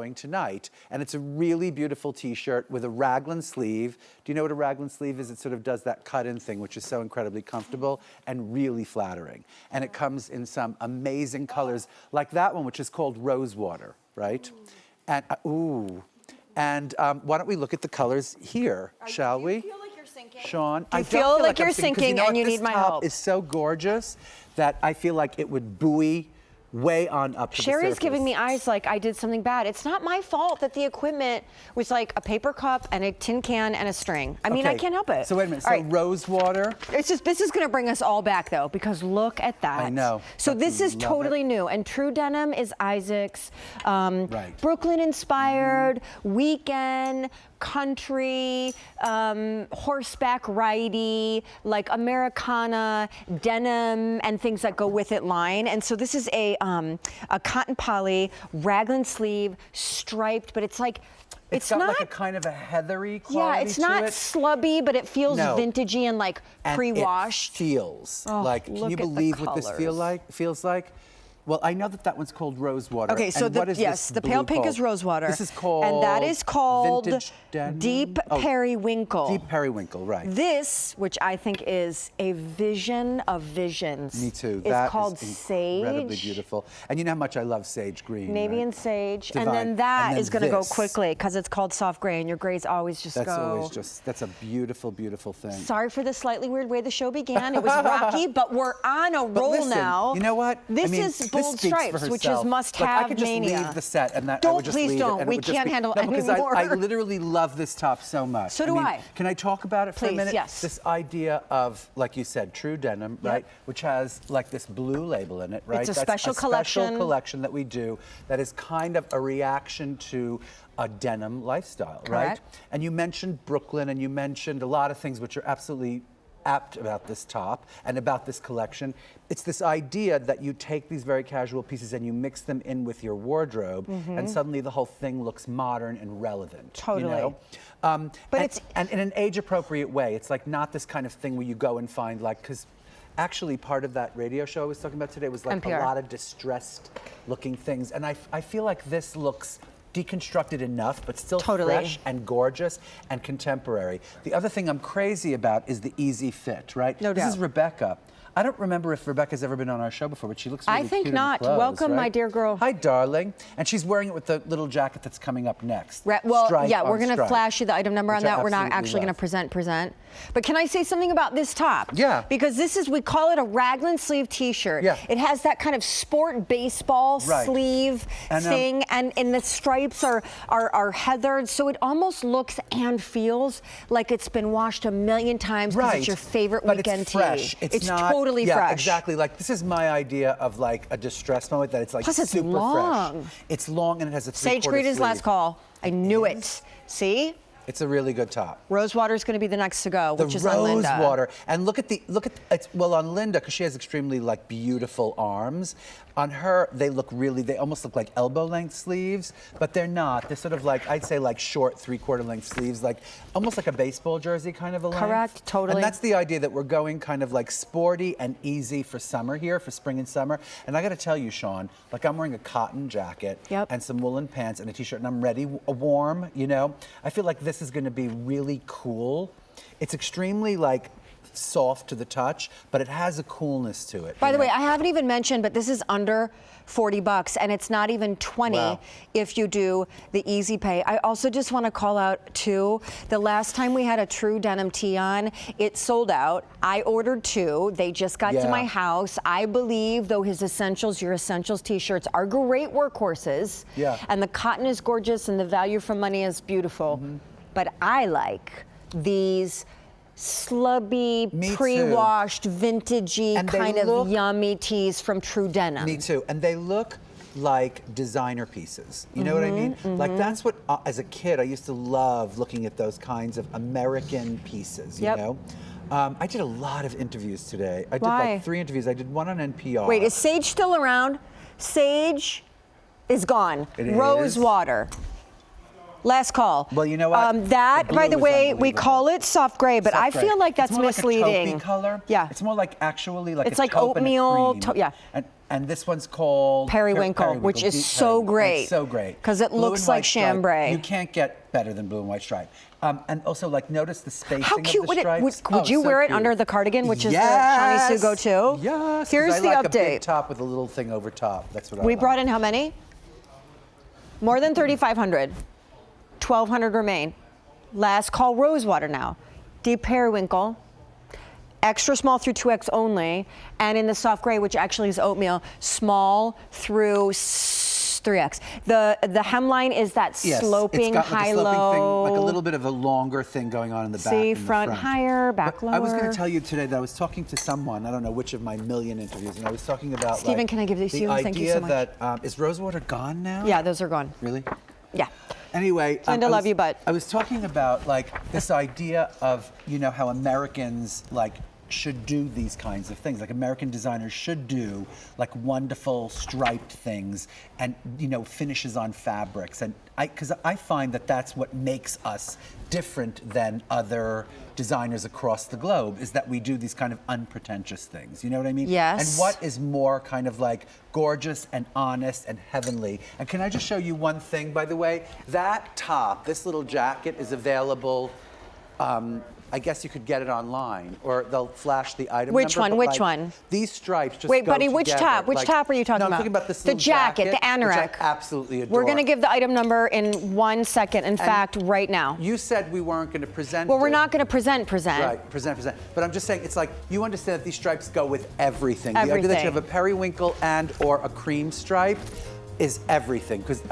showing tonight. And it's a really beautiful t-shirt with a raglan sleeve. Do you know what a raglan sleeve is? It sort of does that cut-in thing, which is so incredibly comfortable and really flattering. And it comes in some amazing colors, like that one, which is called Rosewater, right? And, And why don't we look at the colors here, shall we? Do you feel like you're sinking? Sean, I feel like you're sinking and you need my help. This top is so gorgeous that I feel like it would buoy way on up to the surface. Sherry's giving me eyes like I did something bad. It's not my fault that the equipment was like a paper cup and a tin can and a string. I mean, I can't help it. So wait a minute, All right. Rosewater. It's just, this is gonna bring us all back though, because look at that. I know. So this is totally new, and True Denim is Isaac's, Right. Brooklyn inspired, weekend, country, horseback ridey, like Americana, denim, and things that go with it line. And so this is a cotton poly, raglan sleeve, striped, but it's like, It's got not like a kind of a heathery quality yeah, it's not to it. slubby, but it feels vintagey and like And pre-washed. It feels like, can look you at the believe what this colors. feels like? Well, I know that one's called Rosewater. Okay, so and what is yes, this the pale blue pink called? is Rosewater. This is called and that is called Vintage Denim? Deep Periwinkle. Deep Periwinkle, right. This, which I think is a vision of visions. Me too. Is That called is Sage. incredibly beautiful. And you know how much I love sage green, Navy right? and sage. Divine. And then that And then is going to go this. quickly because it's called soft gray, and your grays always just That's go. always just, that's a beautiful, beautiful thing. Sorry for the slightly weird way the show began. It was rocky, but we're on a roll listen, now. You know what? This I mean, is this Bold speaks for Stripes, which is herself. must-have Like, I could just mania. leave the set and that I Don't, would just please leave don't. it. And We it would just can't be, handle no, because anymore. I literally love this top so much. So do I. Can I talk about it for a Please, minute? yes. This idea of, like you said, True Denim, right? Which has like this blue label in it, right? It's a That's special a collection. special collection that we do that is kind of a reaction to a denim lifestyle, right? Correct. And you mentioned Brooklyn and you mentioned a lot of things which are absolutely apt about this top and about this collection. It's this idea that you take these very casual pieces and you mix them in with your wardrobe, and suddenly the whole thing looks modern and relevant. Totally. You know? But and in an age-appropriate way. It's like not this kind of thing where you go and find like, because actually part of that radio show I was talking about today was like NPR. a lot of distressed-looking things, and I feel like this looks deconstructed enough, but still fresh and gorgeous and contemporary. The other thing I'm crazy about is the easy fit, right? No doubt. This is Rebecca. I don't remember if Rebecca's ever been on our show before, but she looks really I think cute not. in the clothes, Welcome, right? my dear girl. Hi, darling. And she's wearing it with the little jacket that's coming up next. Well, Stripe yeah, on we're going to stripe, flash you the item number on which I that. We're not absolutely actually going to love. present. But can I say something about this top? Yeah. Because this is, we call it a raglan sleeve t-shirt. Yeah. It has that kind of sport baseball Right. sleeve And, thing, and the stripes are heathered, so it almost looks and feels like it's been washed a million times because it's your favorite but weekend it's fresh. tee. It's not, totally yeah, fresh. Exactly. Like this is my idea of like a distress moment that it's like Plus it's super long. fresh. It's long and it has a Sage three-quarter Green is sleeve. last call. I knew it. See? It's a really good top. Rosewater is going to be the next to go, The which is on Linda. Rosewater. And look at it's, well, on Linda, because she has extremely like beautiful arms. On her, they almost look like elbow length sleeves, but they're not. They're sort of like, I'd say like short 3/4 length sleeves, like almost like a baseball jersey kind of a length. Correct, totally. And that's the idea that we're going kind of like sporty and easy for summer here, for spring and summer. And I got to tell you, Sean, like I'm wearing a cotton jacket and some woolen pants and a t-shirt and I'm ready, warm, you know? I feel like this is going to be really cool. It's extremely like soft to the touch, but it has a coolness to it. By the way, I haven't even mentioned, but this is under $40, and it's not even 20 if you do the easy pay. I also just want to call out too, the last time we had a True Denim tee on, it sold out. I ordered 2. They just got to my house. I believe, though his Essentials, your Essentials t-shirts are great workhorses, and the cotton is gorgeous and the value for money is beautiful, but I like these slubby, pre-washed, vintagey, kind of yummy tees from True Denim. Me too. And they look like designer pieces. You know what I mean? Like that's what, as a kid, I used to love looking at those kinds of American pieces, you know? I did a lot of interviews today. I did like 3 interviews. I did one on NPR. Wait, is Sage still around? Sage is gone. Rosewater. Last call. Well, you know what? That, The by the blue is way, we unbelievable. call it soft gray, but I Soft gray. feel like that's it's more misleading. Like a taupey color. Yeah. It's more like actually like It's a like taupe and a oatmeal, cream. yeah. And this one's called Periwinkle, which is deep so periwinkle. great. It's so great. 'Cause it Blue looks and like white stripe. chambray. You can't get better than blue and white stripe. And also, like, notice the spacing How cute of would the it? stripes. Would you so wear it cute. under the cardigan, which is the Yes! Shawnee Sue go-to? Yes. 'Cause Here's I the like a update. big top with a little thing over top. That's what I We like. brought in how many? More than 3,500. 1,200 remain. Last call Rosewater now. Deep periwinkle. Extra small through 2X only. And in the soft gray, which actually is oatmeal, small through 3X. The hemline is that Yes, sloping, it's got like a sloping high-low. thing, like a little bit of a longer thing going on in the back. See, in the front higher, back But I was going lower. to tell you today that I was talking to someone, I don't know which of my million interviews, and I was talking about Stephen, like, can I give these to the you? Thank you so much. idea that, is Rosewater gone now? Yeah, those are gone. Really? Yeah. Anyway, Linda, I love was- you, but- I was talking about like this idea of, you know, how Americans like should do these kinds of things. Like American designers should do like wonderful striped things and, you know, finishes on fabrics. And because I find that that's what makes us different than other designers across the globe, is that we do these kind of unpretentious things. You know what I mean? Yes. And what is more kind of like gorgeous and honest and heavenly? And can I just show you one thing, by the way? That top, this little jacket is available. I guess you could get it online, or they'll flash the item Which number. one? but, Which like, one? These stripes just Wait, go buddy, which together. top? Which Like- top are you talking no, about? I'm talking about this The little jacket, the which I anorak. absolutely adore. We're going to give the item number in 1 second. In fact, right now. You said we weren't going to present Well, we're it. not going to present. Right, present. But I'm just saying, it's like, you understand that these stripes go with everything. The idea that you Everything. have a periwinkle and or a cream stripe is everything. Because